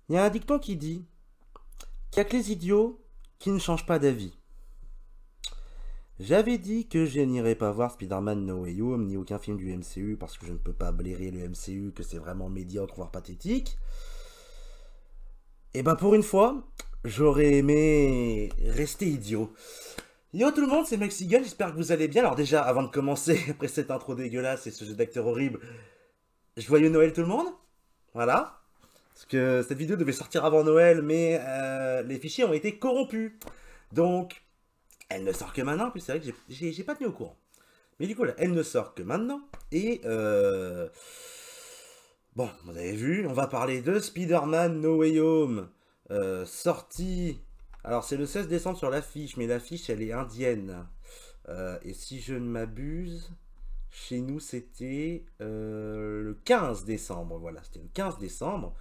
Il y a un dicton qui dit qu'il n'y a que les idiots qui ne changent pas d'avis. J'avais dit que je n'irais pas voir Spider-Man No Way Home ni aucun film du MCU parce que je ne peux pas blairer le MCU, que c'est vraiment médiocre, voire pathétique. Et ben pour une fois, j'aurais aimé rester idiot. Yo tout le monde, c'est Mexigan, j'espère que vous allez bien. Alors déjà, avant de commencer, après cette intro dégueulasse et ce jeu d'acteur horrible, joyeux Noël tout le monde. Voilà. Parce que cette vidéo devait sortir avant Noël, mais les fichiers ont été corrompus. Donc, elle ne sort que maintenant. En plus, c'est vrai que j'ai pas tenu au courant. Mais du coup, là, elle ne sort que maintenant. Et bon, vous avez vu, on va parler de Spider-Man No Way Home. Sorti. Alors, c'est le 16 décembre sur l'affiche, mais l'affiche, elle est indienne. Et si je ne m'abuse, chez nous, c'était le 15 décembre. Voilà, c'était le 15 décembre.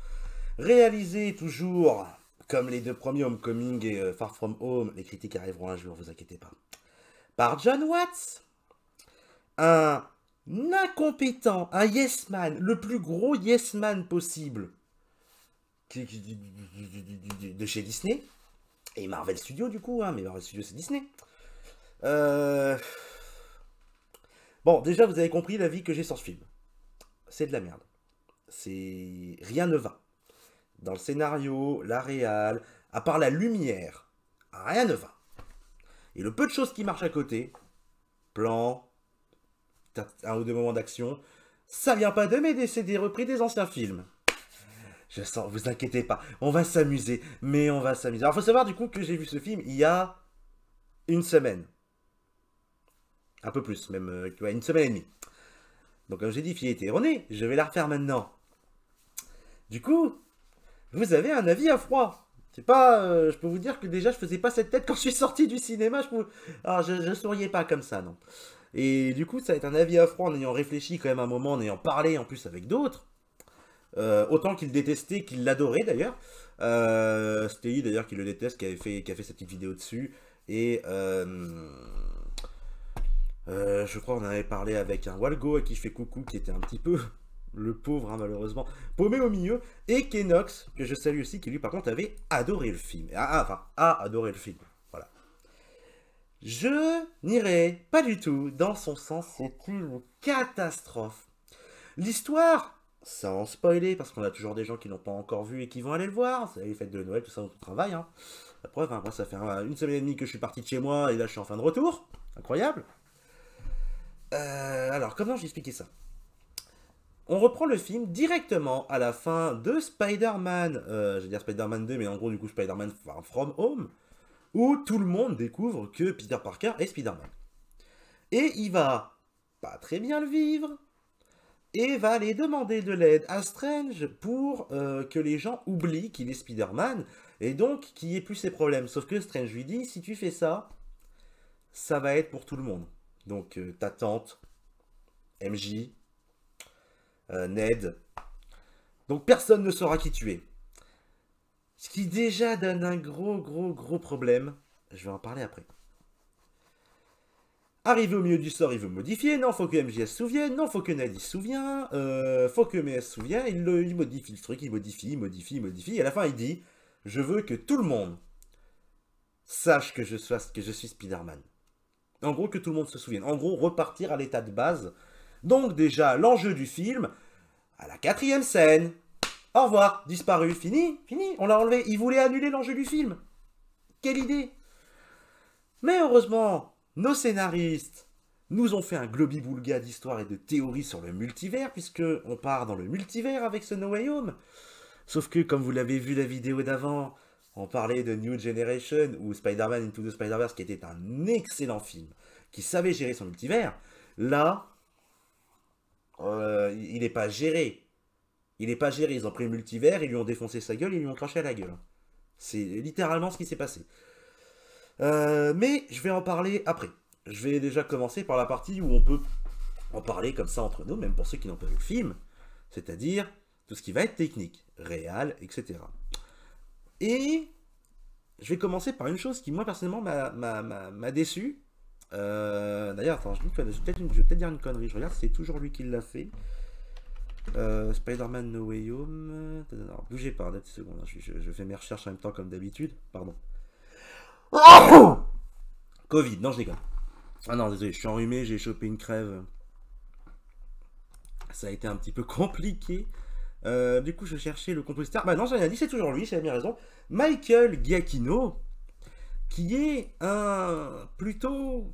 Réalisé toujours, comme les deux premiers Homecoming et Far From Home, les critiques arriveront un jour, vous inquiétez pas, par John Watts, un incompétent, un yes man, le plus gros yes man possible de chez Disney, et Marvel Studios du coup, hein, mais Marvel Studios c'est Disney. Euh... Bon, déjà vous avez compris l'avis que j'ai sur ce film. C'est de la merde. C'est... Rien ne va. Dans le scénario, la réal, à part la lumière, rien ne va. Et le peu de choses qui marchent à côté, plan, un ou deux moments d'action, ça vient pas de mais c'est des repris des anciens films. Je sens, vous inquiétez pas, on va s'amuser, mais on va s'amuser. Alors faut savoir du coup que j'ai vu ce film il y a une semaine. Un peu plus, même une semaine et demie. Donc comme j'ai dit, fille était erronée, je vais la refaire maintenant. Du coup, vous avez un avis à froid. C'est pas, je peux vous dire que déjà je faisais pas cette tête quand je suis sorti du cinéma. Alors je souriais pas comme ça, non. Et du coup, ça va être un avis à froid en ayant réfléchi quand même un moment, en ayant parlé en plus avec d'autres. Autant qu'il détestait qu'il l'adorait d'ailleurs. C'était lui d'ailleurs qui le déteste, qui a fait cette petite vidéo dessus. Et je crois qu'on en avait parlé avec un Walgo à qui je fais coucou, qui était un petit peu le pauvre, hein, malheureusement, paumé au milieu, et Kenox, que je salue aussi, qui lui par contre avait adoré le film. Enfin, a adoré le film. Voilà. Je n'irai pas du tout dans son sens, c'est une catastrophe. L'histoire, sans spoiler, parce qu'on a toujours des gens qui l'ont pas encore vu et qui vont aller le voir, c'est les fêtes de Noël, tout ça, on travaille. Hein. La preuve, hein, moi ça fait une semaine et demie que je suis parti de chez moi, et là je suis en fin de retour. Incroyable. Alors, comment j'ai expliqué ça? On reprend le film directement à la fin de Spider-Man, je vais dire Spider-Man 2, mais en gros du coup Spider-Man Far From Home, où tout le monde découvre que Peter Parker est Spider-Man. Et il va pas très bien le vivre, et va aller demander de l'aide à Strange pour que les gens oublient qu'il est Spider-Man, et donc qu'il n'y ait plus ses problèmes. Sauf que Strange lui dit, si tu fais ça, ça va être pour tout le monde. Donc ta tante, MJ, Ned. Donc personne ne saura qui tu es. Ce qui déjà donne un gros problème. Je vais en parler après. Arrivé au milieu du sort, il veut modifier. Non, faut que MJ se souvienne. Non, faut que Ned il se souvienne. Faut que MS se souvienne. Il modifie le truc, il modifie. Et à la fin, il dit, je veux que tout le monde sache que je suis Spider-Man. En gros, que tout le monde se souvienne. En gros, repartir à l'état de base. Donc déjà, l'enjeu du film, à la quatrième scène. Au revoir, disparu, fini, on l'a enlevé. Il voulait annuler l'enjeu du film. Quelle idée! Mais heureusement, nos scénaristes nous ont fait un globi-boulga d'histoire et de théories sur le multivers, puisque on part dans le multivers avec ce No Way Home. Sauf que, comme vous l'avez vu la vidéo d'avant, on parlait de New Generation, ou Spider-Man Into the Spider-Verse, qui était un excellent film, qui savait gérer son multivers. Là, il n'est pas géré. Il n'est pas géré. Ils ont pris le multivers, ils lui ont défoncé sa gueule, ils lui ont craché à la gueule. C'est littéralement ce qui s'est passé. Mais je vais en parler après. Je vais déjà commencer par la partie où on peut en parler comme ça entre nous, même pour ceux qui n'ont pas vu le film. C'est-à-dire tout ce qui va être technique, réel, etc. Et je vais commencer par une chose qui, moi, personnellement, m'a déçu. D'ailleurs, attends, je vais peut-être dire une connerie. Je regarde, c'est toujours lui qui l'a fait. Spider-Man No Way Home. Alors, bougez pas, 2 secondes. Je fais mes recherches en même temps comme d'habitude. Pardon. Covid, non, je déconne. Ah non, désolé, je suis enrhumé, j'ai chopé une crève. Ça a été un petit peu compliqué. Du coup, je cherchais le compositeur. Bah non, j'en ai dit, c'est toujours lui, c'est bien raison. Michael Giacchino, qui est un plutôt,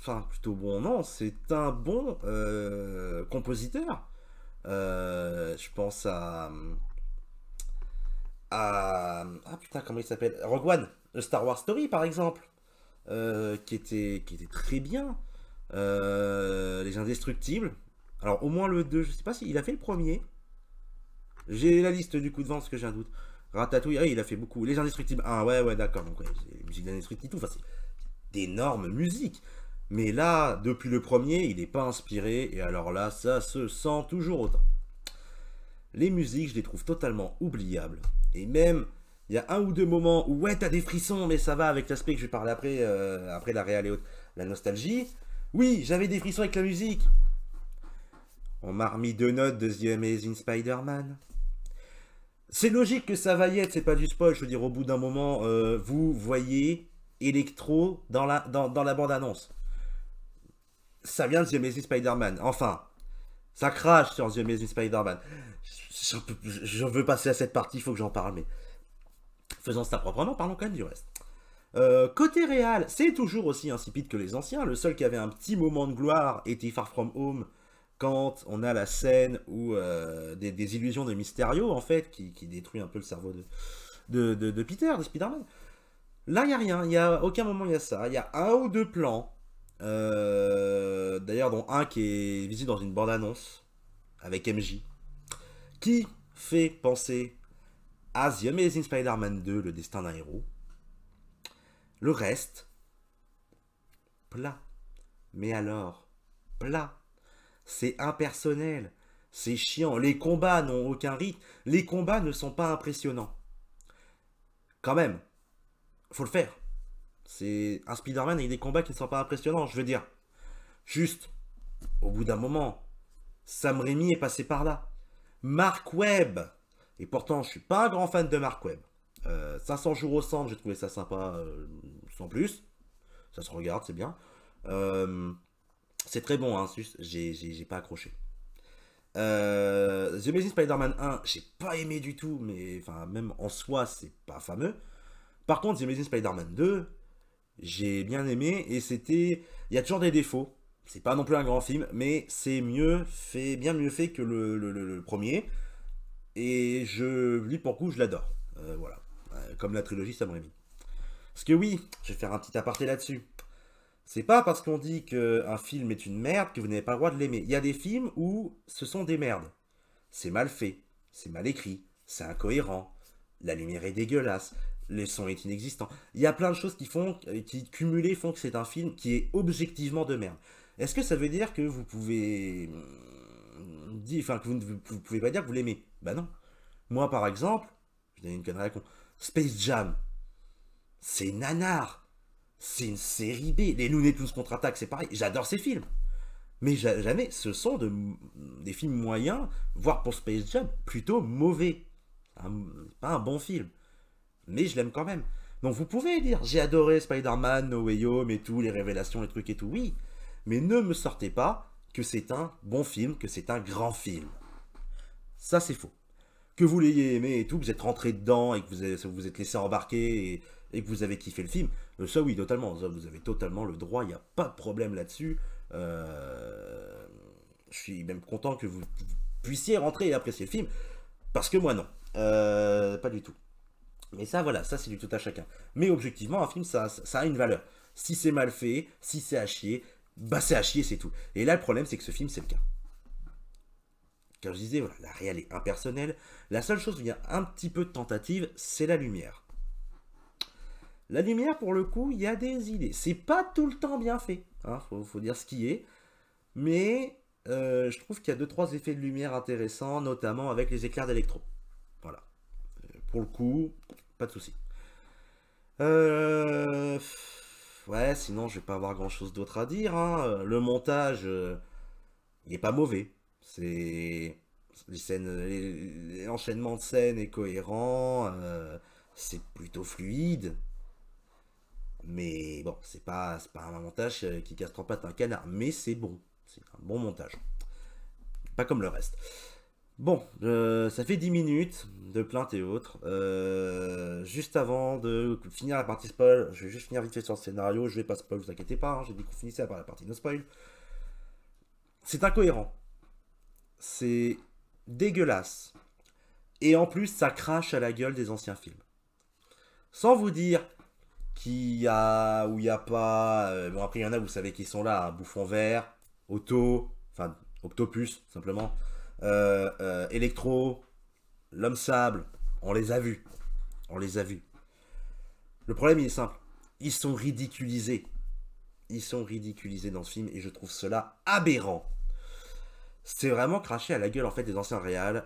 enfin plutôt bon, non, c'est un bon compositeur. Je pense ah putain, comment il s'appelle? Rogue One, The Star Wars Story par exemple, qui était très bien. Les Indestructibles. Alors au moins le 2, je sais pas s'il a fait le premier. J'ai la liste du coup devant parce que j'ai un doute. Ratatouille, ah, il a fait beaucoup. Les Indestructibles 1, ouais, d'accord. Donc, ouais, c'est musique d'Indestructibles, tout. Enfin, c'est d'énormes musiques. Mais là, depuis le premier, il n'est pas inspiré. Et alors là, ça se sent toujours autant. Les musiques, je les trouve totalement oubliables. Et même, il y a un ou deux moments où, ouais, t'as des frissons, mais ça va avec l'aspect que je vais parler après, après la réal et haute, la nostalgie. Oui, j'avais des frissons avec la musique. On m'a remis 2 notes de The Amazing Spider-Man. C'est logique que ça va y être, c'est pas du spoil, je veux dire, au bout d'un moment, vous voyez Electro dans la bande-annonce. Ça vient de The Amazing Spider-Man. Enfin, ça crache sur The Amazing Spider-Man. Je veux passer à cette partie, il faut que j'en parle, mais faisons ça proprement, parlons quand même du reste. Côté réal, c'est toujours aussi insipide que les anciens. Le seul qui avait un petit moment de gloire était Far From Home, quand on a la scène où des illusions de Mysterio, en fait, qui détruit un peu le cerveau de Peter, de Spider-Man. Là, il n'y a rien, il n'y a aucun moment il y a ça. Il y a un ou deux plans, d'ailleurs, dont un qui est visible dans une bande-annonce, avec MJ, qui fait penser à The Amazing Spider-Man 2, le destin d'un héros. Le reste, plat. Mais alors, plat. C'est impersonnel, c'est chiant, les combats n'ont aucun rythme, les combats ne sont pas impressionnants. Quand même, faut le faire. C'est un Spider-Man avec des combats qui ne sont pas impressionnants, je veux dire. Juste, au bout d'un moment, Sam Raimi est passé par là. Mark Webb, et pourtant je suis pas un grand fan de Mark Webb. 500 jours au centre, j'ai trouvé ça sympa, sans plus. Ça se regarde, c'est bien. C'est très bon, hein, j'ai pas accroché. The Amazing Spider-Man 1, j'ai pas aimé du tout, mais enfin, même en soi, c'est pas fameux. Par contre, The Amazing Spider-Man 2, j'ai bien aimé, et c'était. Il y a toujours des défauts. C'est pas non plus un grand film, mais c'est mieux fait, bien mieux fait que le premier. Et lui, pour le coup, je l'adore. Voilà. Comme la trilogie Sam Raimi. Parce que oui, je vais faire un petit aparté là-dessus. C'est pas parce qu'on dit qu'un film est une merde que vous n'avez pas le droit de l'aimer. Il y a des films où ce sont des merdes. C'est mal fait, c'est mal écrit, c'est incohérent, la lumière est dégueulasse, le son est inexistant. Il y a plein de choses qui cumulées font que c'est un film qui est objectivement de merde. Est-ce que ça veut dire que vous pouvez dire, enfin que vous pouvez pas dire que vous l'aimez? Bah non. Moi par exemple, je donne une connerie à con. Space Jam, c'est nanar. C'est une série B. Les Looney Tunes contre-attaque, c'est pareil. J'adore ces films. Mais jamais, ce sont des films moyens, voire pour Space Jam, plutôt mauvais. Pas un bon film. Mais je l'aime quand même. Donc vous pouvez dire, j'ai adoré Spider-Man, No Way Home et tout, les révélations, les trucs et tout, oui. Mais ne me sortez pas que c'est un bon film, que c'est un grand film. Ça, c'est faux. Que vous l'ayez aimé et tout, que vous êtes rentré dedans et que vous êtes laissé embarquer et que vous avez kiffé le film, ça oui, totalement, ça, vous avez totalement le droit, il n'y a pas de problème là-dessus. Je suis même content que vous puissiez rentrer et apprécier le film, parce que moi non, pas du tout. Mais ça voilà, ça c'est du tout à chacun. Mais objectivement, un film ça a une valeur. Si c'est mal fait, si c'est à chier, bah c'est à chier, c'est tout. Et là le problème c'est que ce film c'est le cas. Car je disais, voilà, la réelle est impersonnelle. La seule chose où il y a un petit peu de tentative, c'est la lumière. La lumière, pour le coup, il y a des idées. C'est pas tout le temps bien fait, hein, faut dire ce qui est. Mais je trouve qu'il y a 2-3 effets de lumière intéressants, notamment avec les éclairs d'électro. Voilà. Pour le coup, pas de souci. Ouais, sinon je vais pas avoir grand chose d'autre à dire, hein. Le montage, il est pas mauvais. Les scènes, l'enchaînement de scènes est cohérent, c'est plutôt fluide. Mais bon, c'est pas un montage qui casse trois pattes à un canard, mais c'est bon. C'est un bon montage. Pas comme le reste. Bon, ça fait 10 minutes de plainte et autres. Juste avant de finir la partie spoil, je vais juste finir vite fait sur le scénario. Je vais pas spoil, vous inquiétez pas, hein, j'ai dit qu'on finissait par la partie no spoil. C'est incohérent. C'est dégueulasse. Et en plus, ça crache à la gueule des anciens films. Sans vous dire qu'il y a ou il n'y a pas. Bon, après, il y en a, vous savez qui sont là, hein, Bouffon Vert, Auto, enfin, Octopus, simplement. Electro, l'homme sable, on les a vus. On les a vus. Le problème, il est simple. Ils sont ridiculisés. Ils sont ridiculisés dans ce film et je trouve cela aberrant. C'est vraiment craché à la gueule en fait des anciens réals.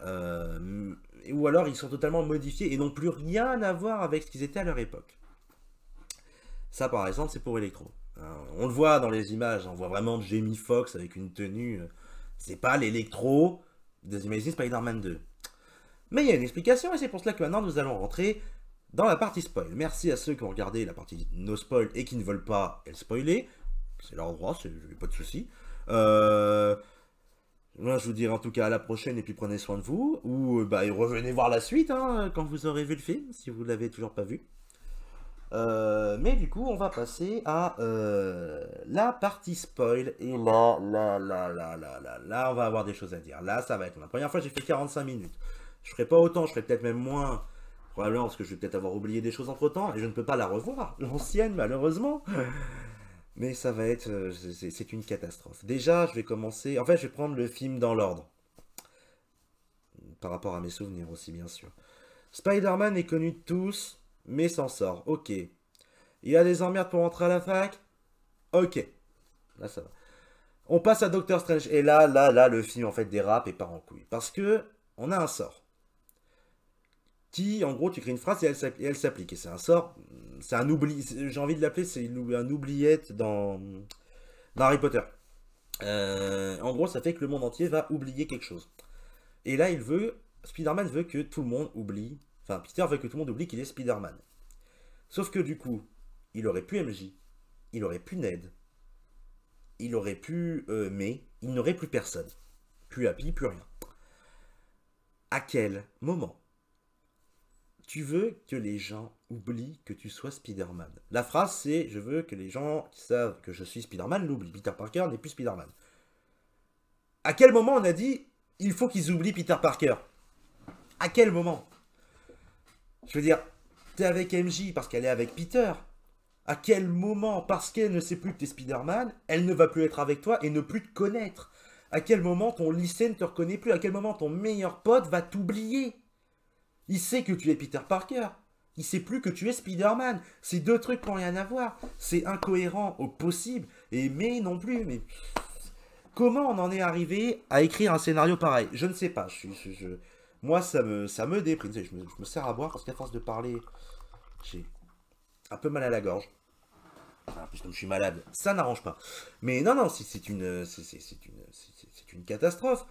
Ou alors ils sont totalement modifiés et n'ont plus rien à voir avec ce qu'ils étaient à leur époque. Ça par exemple c'est pour Electro. On le voit dans les images, on voit vraiment Jamie Foxx avec une tenue. C'est pas l'Electro des Amazing Spider-Man 2. Mais il y a une explication et c'est pour cela que maintenant nous allons rentrer dans la partie spoil. Merci à ceux qui ont regardé la partie no spoil et qui ne veulent pas elle spoiler. C'est leur droit, pas de souci. Moi, je vous dirai en tout cas à la prochaine et puis prenez soin de vous. Ou revenez voir la suite hein, quand vous aurez vu le film, si vous ne l'avez toujours pas vu. Mais du coup, on va passer à la partie spoil. Et là, on va avoir des choses à dire. Là, ça va être la première fois, j'ai fait 45 minutes. Je ferai pas autant, je ferai peut-être même moins. Probablement parce que je vais peut-être avoir oublié des choses entre temps et je ne peux pas la revoir. L'ancienne, malheureusement. Mais ça va être... c'est une catastrophe. Déjà, je vais commencer... En fait, je vais prendre le film dans l'ordre. Par rapport à mes souvenirs aussi, bien sûr. Spider-Man est connu de tous, mais s'en sort. Ok. Il a des emmerdes pour entrer à la fac. Ok. Là, ça va. On passe à Doctor Strange. Et là, le film, en fait, dérape et part en couille. Parce que on a un sort. Qui, en gros, tu crées une phrase et elle s'applique. Et c'est un sort... C'est un oubli, j'ai envie de l'appeler, c'est un oubliette dans Harry Potter. En gros, ça fait que le monde entier va oublier quelque chose. Et là, Spider-Man veut que tout le monde oublie, enfin, Peter veut que tout le monde oublie qu'il est Spider-Man. Sauf que du coup, il aurait pu MJ, il aurait pu Ned, il aurait pu May, il n'aurait plus personne. Plus Happy, plus rien. À quel moment tu veux que les gens oublient que tu sois Spider-Man? La phrase c'est « Je veux que les gens qui savent que je suis Spider-Man l'oublient. Peter Parker n'est plus Spider-Man. » À quel moment on a dit « Il faut qu'ils oublient Peter Parker » À quel moment? Je veux dire, t'es avec MJ parce qu'elle est avec Peter. À quel moment, parce qu'elle ne sait plus que t'es Spider-Man, elle ne va plus être avec toi et ne plus te connaître? À quel moment ton lycée ne te reconnaît plus? À quel moment ton meilleur pote va t'oublier? Il sait que tu es Peter Parker. Il sait plus que tu es Spider-Man. C'est deux trucs qui n'ont rien à voir. C'est incohérent au possible. Et mais non plus. Mais comment on en est arrivé à écrire un scénario pareil? Je ne sais pas. Moi, ça me déprime. Je me sers à boire parce qu'à force de parler, j'ai un peu mal à la gorge. En plus, comme je suis malade, ça n'arrange pas. Mais non, c'est une catastrophe.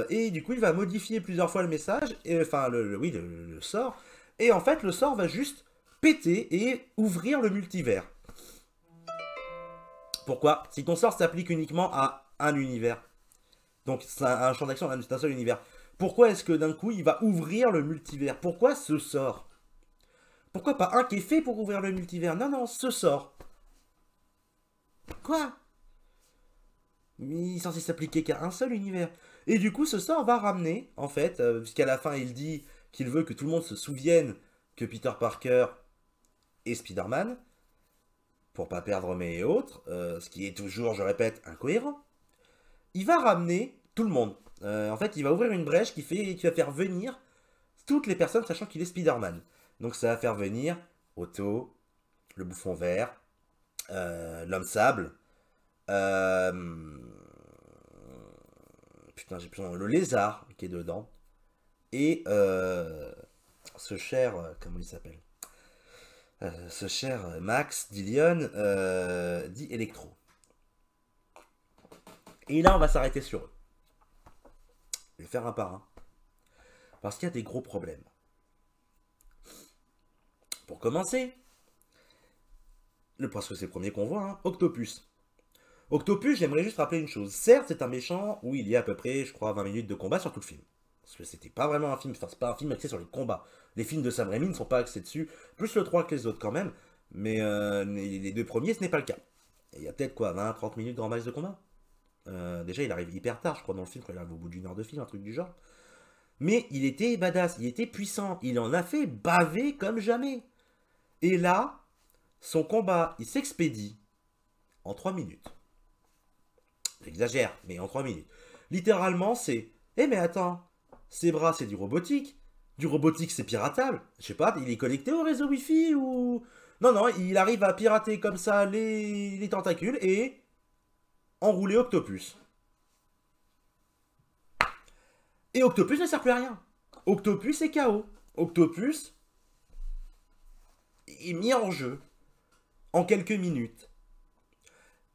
Et du coup, il va modifier plusieurs fois le message, et, enfin, le sort. Et en fait, le sort va juste péter et ouvrir le multivers. Pourquoi? Si ton sort s'applique uniquement à un univers, donc c'est un champ d'action d'un seul univers, pourquoi est-ce que d'un coup, il va ouvrir le multivers? Pourquoi ce sort? Pourquoi pas un qui est fait pour ouvrir le multivers? Non, ce sort. Quoi? Il est censé s'appliquer qu'à un seul univers. Et du coup, ce sort va ramener, en fait, puisqu'à la fin, il dit qu'il veut que tout le monde se souvienne que Peter Parker est Spider-Man, pour pas perdre May et autres, ce qui est toujours, je répète, incohérent. Il va ramener tout le monde. En fait, il va ouvrir une brèche qui va faire venir toutes les personnes sachant qu'il est Spider-Man. Donc ça va faire venir Otto, le Bouffon Vert, l'Homme Sable, putain, j'ai plus son nom, le Lézard qui est dedans, et ce cher, comment il s'appelle, ce cher Max Dillion, dit Electro. Et là, on va s'arrêter sur eux. Je vais faire un par un. Parce qu'il y a des gros problèmes. Pour commencer, parce que c'est le premier qu'on voit, hein, Octopus. Octopus, j'aimerais juste rappeler une chose. Certes, c'est un méchant où il y a à peu près, je crois, 20 minutes de combat sur tout le film. Parce que c'était pas vraiment un film, enfin, c'est pas un film axé sur les combats. Les films de Sam Raimi ne sont pas axés dessus, plus le 3 que les autres quand même, mais les deux premiers, ce n'est pas le cas. Et il y a peut-être quoi, 20-30 minutes grand max de combat. Déjà, il arrive hyper tard, je crois, dans le film, quand il arrive au bout d'une heure de film, un truc du genre. Mais il était badass, il était puissant, il en a fait baver comme jamais. Et là, son combat, il s'expédie en 3 minutes. J'exagère, mais en 3 minutes. Littéralement, c'est... Eh mais attends, ses bras, c'est du robotique. Du robotique, c'est piratable. Je sais pas, il est connecté au réseau Wi-Fi ou... Non, non, il arrive à pirater comme ça les tentacules et enrouler Octopus. Et Octopus ne sert plus à rien. Octopus est KO. Octopus est mis en jeu en quelques minutes.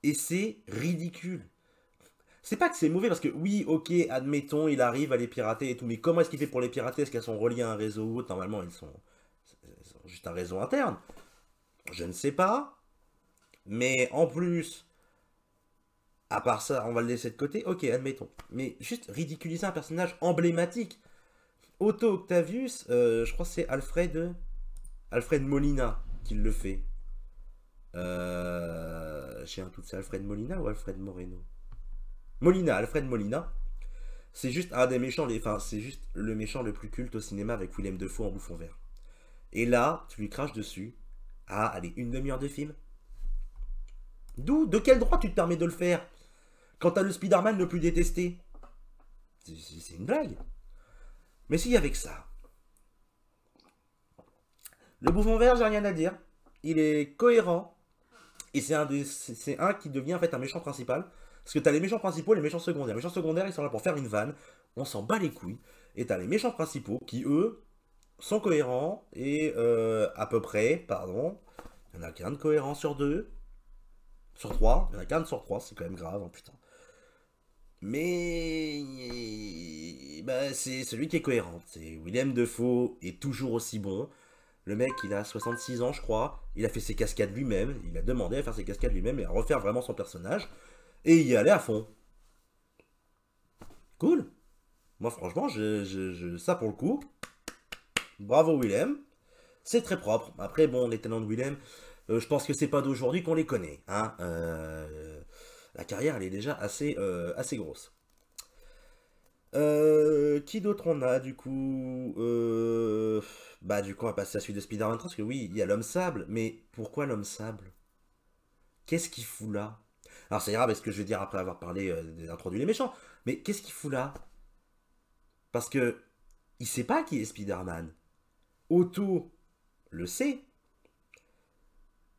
Et c'est ridicule. C'est pas que c'est mauvais, parce que oui, ok, admettons, il arrive à les pirater et tout, mais comment est-ce qu'il fait pour les pirater? Est-ce qu'elles sont reliées à un réseau ou autre? Normalement, elles sont juste un réseau interne. Je ne sais pas. Mais en plus, à part ça, on va le laisser de côté. Ok, admettons. Mais juste ridiculiser un personnage emblématique. Otto Octavius, je crois que c'est Alfred Molina qui le fait. J'ai un doute, c'est Alfred Molina ou Alfred Moreno? Molina, Alfred Molina. C'est juste un des méchants, enfin, c'est juste le méchant le plus culte au cinéma avec Willem Dafoe en bouffon vert. Et là, tu lui craches dessus. Ah, allez, une demi-heure de film. De quel droit tu te permets de le faire quand t'as le Spider-Man le plus détesté? C'est une blague. Mais si, avec ça. Le bouffon vert, j'ai rien à dire. Il est cohérent. Et c'est un qui devient en fait un méchant principal. Parce que t'as les méchants principaux et les méchants secondaires. Les méchants secondaires, ils sont là pour faire une vanne. On s'en bat les couilles. Et t'as les méchants principaux qui, eux, sont cohérents. Et à peu près, pardon, il n'y en a qu'un de cohérent sur 2. Sur 3. Il n'y en a qu'un sur 3. C'est quand même grave, hein, putain. Mais bah, c'est celui qui est cohérent. C'est Willem Dafoe est toujours aussi bon. Le mec, il a 66 ans, je crois. Il a fait ses cascades lui-même. Il a demandé à faire ses cascades lui-même et à refaire vraiment son personnage. Et il y allait à fond. Cool. Moi, franchement, ça pour le coup. Bravo, Willem. C'est très propre. Après, bon, les talents de Willem, je pense que c'est pas d'aujourd'hui qu'on les connaît. Hein. La carrière, elle est déjà assez grosse. Qui d'autre on a du coup Bah du coup on va passer à celui de Spider-Man 3 parce que oui, il y a l'homme sable, mais pourquoi l'homme sable? Qu'est-ce qu'il fout là? Alors ça ira parce que je vais dire après avoir parlé d'introduire les méchants, mais qu'est-ce qu'il fout là? Parce que il sait pas qui est Spider-Man. Otto le sait.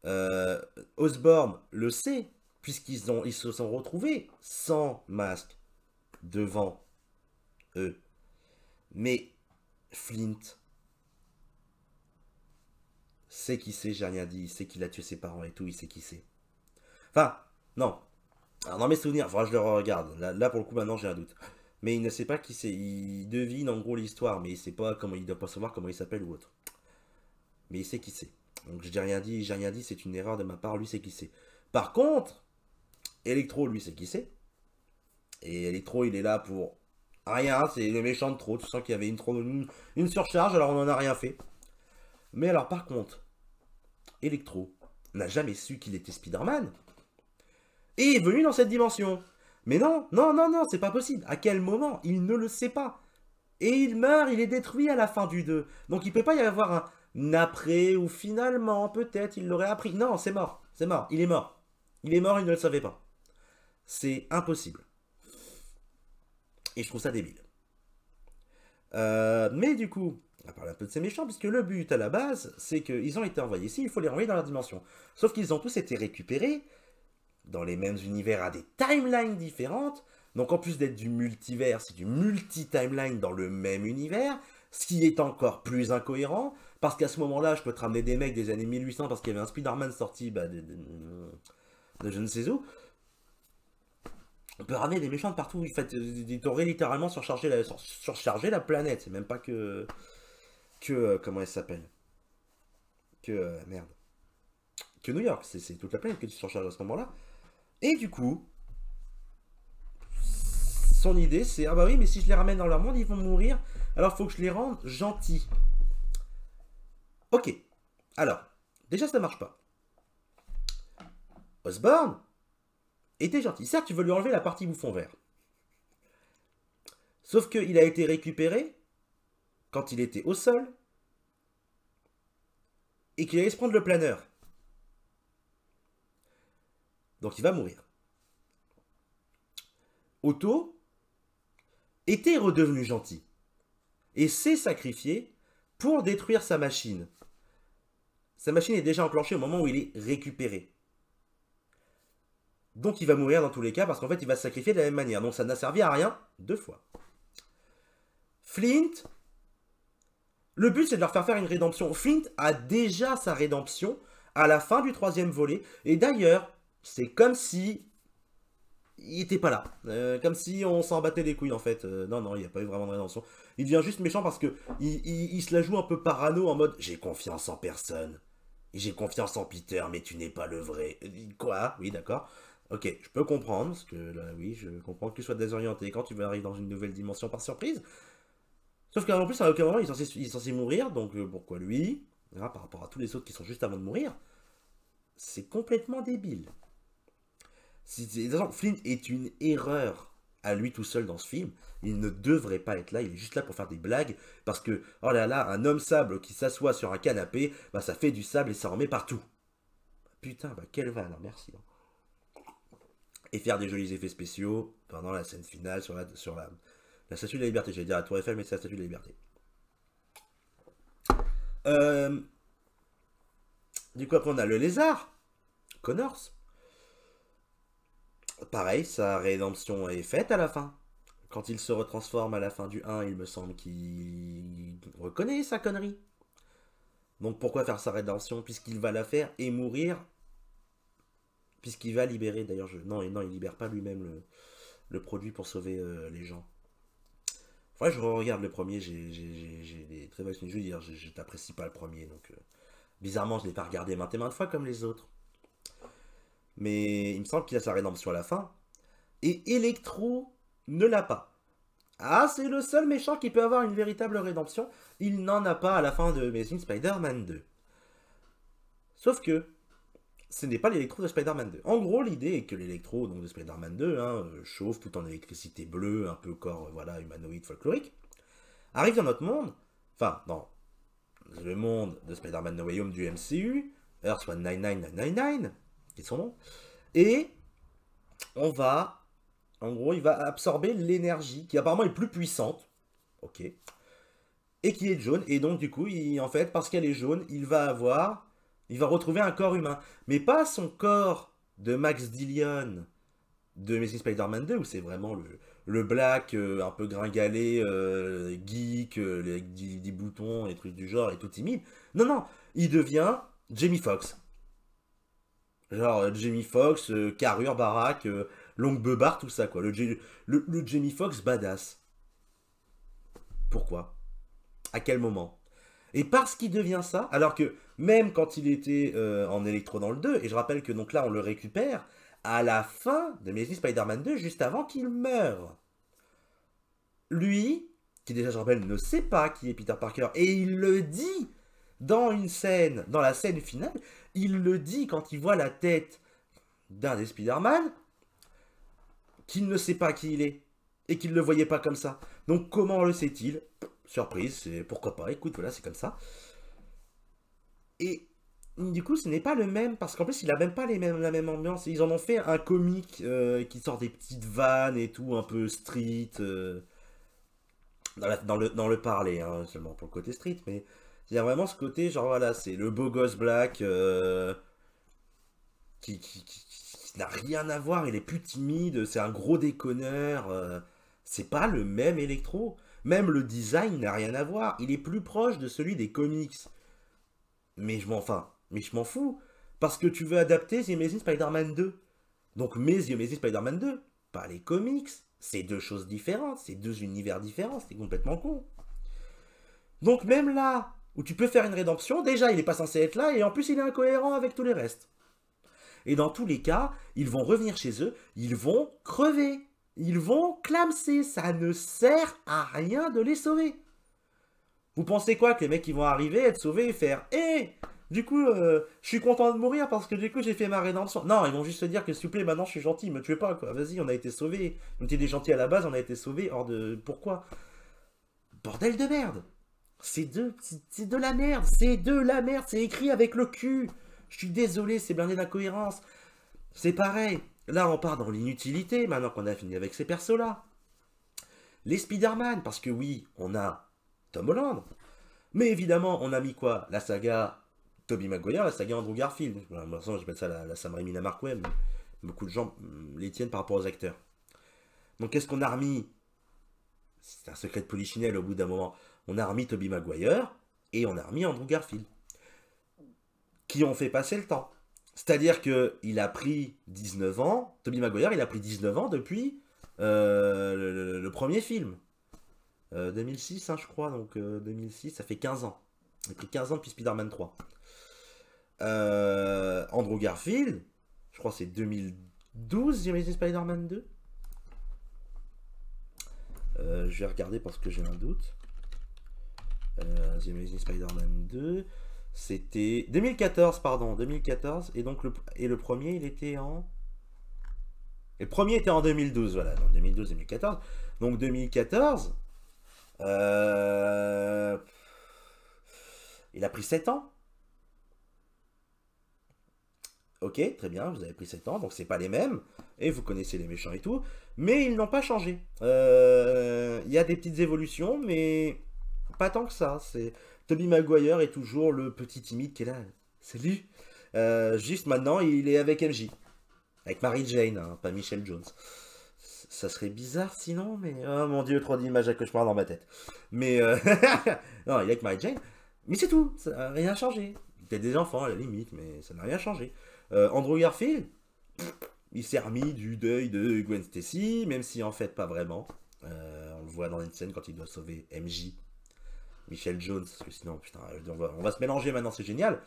Euh, Osborn le sait, puisqu'ils se sont retrouvés sans masque devant eux. Mais Flint sait qui c'est, j'ai rien dit, il sait qu'il a tué ses parents et tout, il sait qui c'est. Enfin, non. Alors, dans mes souvenirs, faudra que je le regarde. Là, pour le coup, maintenant, j'ai un doute. Mais il ne sait pas qui c'est. Il devine en gros l'histoire, mais il sait pas comment, il doit pas savoir comment il s'appelle ou autre. Mais il sait qui c'est. Donc, j'ai rien dit, c'est une erreur de ma part, lui, c'est qui c'est. Par contre, Electro, lui, c'est qui c'est. Et Electro, il est là pour rien, c'est le méchant de trop. Tu sens qu'il y avait une surcharge, alors on n'en a rien fait. Mais alors, par contre, Electro n'a jamais su qu'il était Spider-Man. Et est venu dans cette dimension. Mais non, non, non, non, c'est pas possible. À quel moment? Il ne le sait pas. Et il meurt, il est détruit à la fin du 2. Donc il peut pas y avoir un après ou finalement, peut-être, il l'aurait appris. Non, c'est mort. C'est mort. Il est mort. Il est mort, il ne le savait pas. C'est impossible. Et je trouve ça débile. Mais du coup, on va parler un peu de ces méchants, puisque le but à la base, c'est qu'ils ont été envoyés ici, il faut les renvoyer dans leur dimension. Sauf qu'ils ont tous été récupérés dans les mêmes univers à des timelines différentes. Donc en plus d'être du multivers, c'est du multi-timeline dans le même univers, ce qui est encore plus incohérent, parce qu'à ce moment-là, je peux te ramener des mecs des années 1800 parce qu'il y avait un Spider-Man sorti de je ne sais où. On peut ramener des méchants de partout. En fait, ils t'auraient littéralement surchargé la planète. C'est même pas comment elle s'appelle? Merde. Que New York. C'est toute la planète que tu surcharges à ce moment-là. Et du coup, son idée, c'est ah bah oui, mais si je les ramène dans leur monde, ils vont mourir. Alors faut que je les rende gentils. Ok. Alors, déjà ça marche pas. Osborn était gentil. Certes, tu veux lui enlever la partie bouffon vert. Sauf qu'il a été récupéré quand il était au sol et qu'il allait se prendre le planeur. Donc il va mourir. Otto était redevenu gentil et s'est sacrifié pour détruire sa machine. Sa machine est déjà enclenchée au moment où il est récupéré. Donc il va mourir dans tous les cas parce qu'en fait il va se sacrifier de la même manière. Donc ça n'a servi à rien 2 fois. Flint, le but c'est de leur faire une rédemption. Flint a déjà sa rédemption à la fin du 3e volet. Et d'ailleurs, c'est comme si il était pas là. Comme si on s'en battait les couilles en fait. Non, il n'y a pas eu vraiment de rédemption. Il devient juste méchant parce que il se la joue un peu parano en mode j'ai confiance en personne. J'ai confiance en Peter, mais tu n'es pas le vrai. Quoi? Oui, d'accord. Ok, je peux comprendre, parce que là, oui, je comprends que tu sois désorienté quand tu vas arriver dans une nouvelle dimension par surprise. Sauf qu'en plus, à aucun moment, il est censé mourir, donc pourquoi lui? Hein, par rapport à tous les autres qui sont juste avant de mourir, c'est complètement débile. Flint est une erreur à lui tout seul dans ce film. Il ne devrait pas être là, il est juste là pour faire des blagues, parce que, oh là là, un homme sable qui s'assoit sur un canapé, bah ça fait du sable et ça en met partout. Putain, bah quelle vanne, merci. Et faire des jolis effets spéciaux pendant la scène finale sur la statue de la liberté. J'allais dire la tour Eiffel, mais c'est la statue de la liberté. Du coup, après, on a le lézard, Connors. Pareil, sa rédemption est faite à la fin. Quand il se retransforme à la fin du 1, il me semble qu'il reconnaît sa connerie. Donc pourquoi faire sa rédemption puisqu'il va la faire et mourir. Puisqu'il va libérer, d'ailleurs, non, il libère pas lui-même le produit pour sauver les gens. Ouais, je regarde le premier, j'ai des très bonnes souvenirs. Je veux dire, je t'apprécie pas le premier, donc bizarrement, je l'ai pas regardé maintes et maintes fois comme les autres. Mais il me semble qu'il a sa rédemption à la fin. Et Electro ne l'a pas. Ah, c'est le seul méchant qui peut avoir une véritable rédemption. Il n'en a pas à la fin de Amazing Spider-Man 2. Sauf que ce n'est pas l'électro de Spider-Man 2. En gros, l'idée est que l'électro de Spider-Man 2, chauffe tout en électricité bleue, un peu corps humanoïde folklorique, arrive dans notre monde, enfin, dans le monde de Spider-Man No Way Home du MCU, Earth 199999, qui est son nom, et en gros, il va absorber l'énergie, qui apparemment est plus puissante, ok, et qui est jaune, et donc du coup, en fait, parce qu'elle est jaune, il va retrouver un corps humain. Mais pas son corps de Max Dillon de Amazing Spider-Man 2, où c'est vraiment le black, un peu gringalé, geek, avec des boutons et trucs du genre, et tout timide. Non, il devient Jamie Foxx. Genre Jamie Foxx, carrure, baraque, longue beubare, tout ça, quoi. Le Jamie Foxx badass. Pourquoi? À quel moment? Et parce qu'il devient ça, alors que même quand il était en électro dans le 2, et je rappelle que donc là on le récupère à la fin de Amazing Spider-Man 2, juste avant qu'il meure. Lui, qui déjà je rappelle ne sait pas qui est Peter Parker, et il le dit dans la scène finale, il le dit quand il voit la tête d'un des Spider-Man, qu'il ne sait pas qui il est, et qu'il ne le voyait pas comme ça. Donc comment le sait-il? Surprise, c'est pourquoi pas, écoute, voilà, c'est comme ça. Et du coup, ce n'est pas le même, parce qu'en plus, il a même pas la même ambiance. Ils en ont fait un comique qui sort des petites vannes et tout, un peu street, dans le parler, hein, seulement pour le côté street, mais il y a vraiment ce côté, genre voilà, c'est le beau gosse black qui n'a rien à voir, il est plus timide, c'est un gros déconneur, c'est pas le même électro. Même le design n'a rien à voir, il est plus proche de celui des comics. Mais je m'en fous. Parce que tu veux adapter The Amazing Spider-Man 2. Donc mets The Amazing Spider-Man 2. pas les comics. C'est deux choses différentes, c'est deux univers différents, c'est complètement con. Donc même là, où tu peux faire une rédemption, déjà il n'est pas censé être là, et en plus il est incohérent avec tous les restes. Et dans tous les cas, ils vont revenir chez eux, ils vont crever, ils vont clamser, ça ne sert à rien de les sauver. Vous pensez quoi, que les mecs qui vont arriver, être sauvés et faire « Eh, du coup, je suis content de mourir parce que du coup j'ai fait ma rédemption. » Non, ils vont juste se dire que s'il vous plaît, maintenant je suis gentil, me tuez pas, quoi. Vas-y, on a été sauvés. On était des gentils à la base, on a été sauvés hors de... Pourquoi? Bordel de merde. C'est de la merde, c'est de la merde, c'est écrit avec le cul. Je suis désolé, c'est blindé d'incohérence. C'est pareil. Là, on part dans l'inutilité, maintenant qu'on a fini avec ces persos-là. Les Spider-Man, parce que oui, on a Tom Holland. Mais évidemment, on a mis quoi? La saga Tobey Maguire, la saga Andrew Garfield. Voilà, moi, j'appelle ça la Sam Raimi, la Mark Webb. Beaucoup de gens les tiennent par rapport aux acteurs. Donc, qu'est-ce qu'on a remis? C'est un secret de polichinelle au bout d'un moment. On a remis Tobey Maguire et on a remis Andrew Garfield. Qui ont fait passer le temps. C'est-à-dire qu'il a pris 19 ans, Tobey Maguire, il a pris 19 ans depuis le premier film. 2006, hein, je crois, donc 2006, ça fait 15 ans. Il a pris 15 ans depuis Spider-Man 3. Andrew Garfield, je crois que c'est 2012, j'imagine Spider-Man 2. Je vais regarder parce que j'ai un doute. j'imagine Spider-Man 2. C'était 2014, pardon, 2014. Et donc le premier, il était en... Et le premier était en 2012, voilà, donc 2012-2014. Donc 2014, il a pris 7 ans. Ok, très bien, vous avez pris 7 ans, donc c'est pas les mêmes, et vous connaissez les méchants et tout, mais ils n'ont pas changé. Il y a des petites évolutions, mais pas tant que ça. Tobey Maguire est toujours le petit timide qui est là. Salut. Juste maintenant, il est avec MJ. Avec Mary Jane, hein, pas Michelle Jones. Ça serait bizarre sinon, mais... Oh mon dieu, trop d'images à cauchemar dans ma tête. Mais... non, il est avec Mary Jane. Mais c'est tout, ça n'a rien changé. Peut-être des enfants à la limite, mais ça n'a rien changé. Andrew Garfield, il s'est remis du deuil de Gwen Stacy, même si en fait pas vraiment. On le voit dans une scène quand il doit sauver MJ. Michelle Jones, parce que sinon, putain, on va se mélanger maintenant, c'est génial.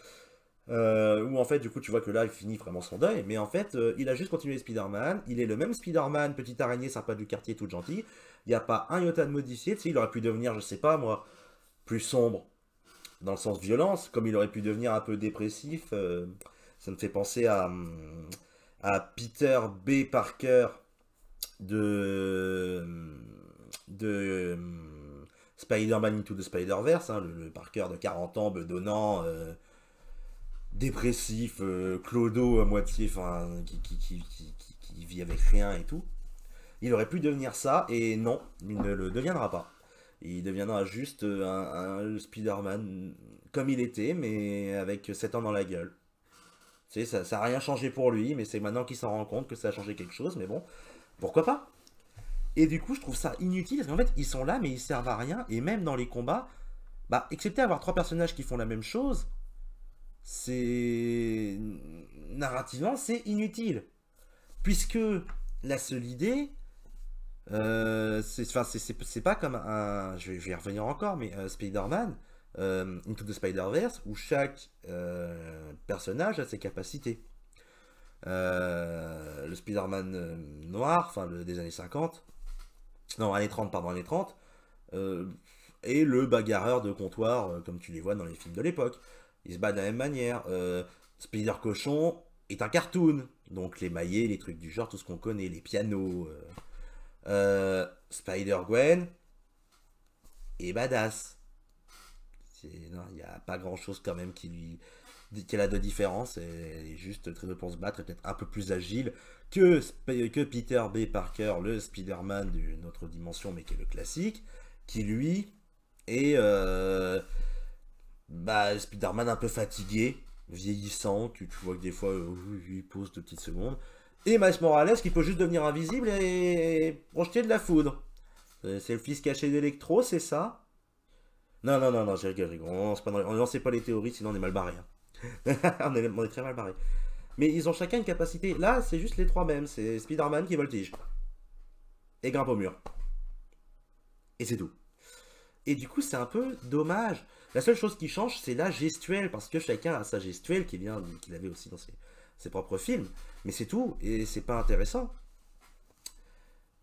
Où en fait, du coup, tu vois que là, il finit vraiment son deuil, mais en fait, il a juste continué Spider-Man. Il est le même Spider-Man, petite araignée sympa du quartier, toute gentille. Il n'y a pas un iota de modifié. Tu sais, il aurait pu devenir, je sais pas moi, plus sombre, dans le sens violence, comme il aurait pu devenir un peu dépressif. Ça me fait penser à Peter B. Parker de Spider-Man Into the Spider-Verse, hein, le Parker de 40 ans, bedonnant, dépressif, clodo à moitié, enfin, qui vit avec rien et tout. Il aurait pu devenir ça, et non, il ne le deviendra pas. Il deviendra juste un Spider-Man comme il était, mais avec 7 ans dans la gueule. Tu sais, ça n'a rien changé pour lui, mais c'est maintenant qu'il s'en rend compte que ça a changé quelque chose, mais bon, pourquoi pas? Et du coup, je trouve ça inutile, parce qu'en fait, ils sont là, mais ils servent à rien, et même dans les combats, bah, excepté avoir 3 personnages qui font la même chose, c'est... narrativement, c'est inutile. Puisque la seule idée, c'est pas comme un... Je vais y revenir encore, mais Spider-Man, Into the Spider-Verse, où chaque personnage a ses capacités. Le Spider-Man noir, enfin des années 50, non, années 30, pardon, années 30, et le bagarreur de comptoir, comme tu les vois dans les films de l'époque. Ils se battent de la même manière. Spider-Cochon est un cartoon, donc les maillets, les trucs du genre, tout ce qu'on connaît, les pianos. Spider-Gwen est badass. Il n'y a pas grand-chose quand même qu'elle a de différence. Elle est juste très bonne pour se battre et peut-être un peu plus agile que Peter B. Parker, le Spider-Man d'une autre dimension, mais qui est le classique, qui lui est Spider-Man un peu fatigué, vieillissant, tu vois que des fois il pose 2 petites secondes. Et Miles Morales qui peut juste devenir invisible et projeter de la foudre. C'est le fils caché d'Electro, c'est ça? Non, j'ai rigolé. On ne lance pas les théories, sinon on est mal barré. Hein. on est très mal barré. Mais ils ont chacun une capacité. Là, c'est juste les 3 mêmes. C'est Spider-Man qui voltige. et grimpe au mur. Et c'est tout. Et du coup, c'est un peu dommage. La seule chose qui change, c'est la gestuelle, parce que chacun a sa gestuelle qu'il avait aussi dans ses propres films. Mais c'est tout, et c'est pas intéressant.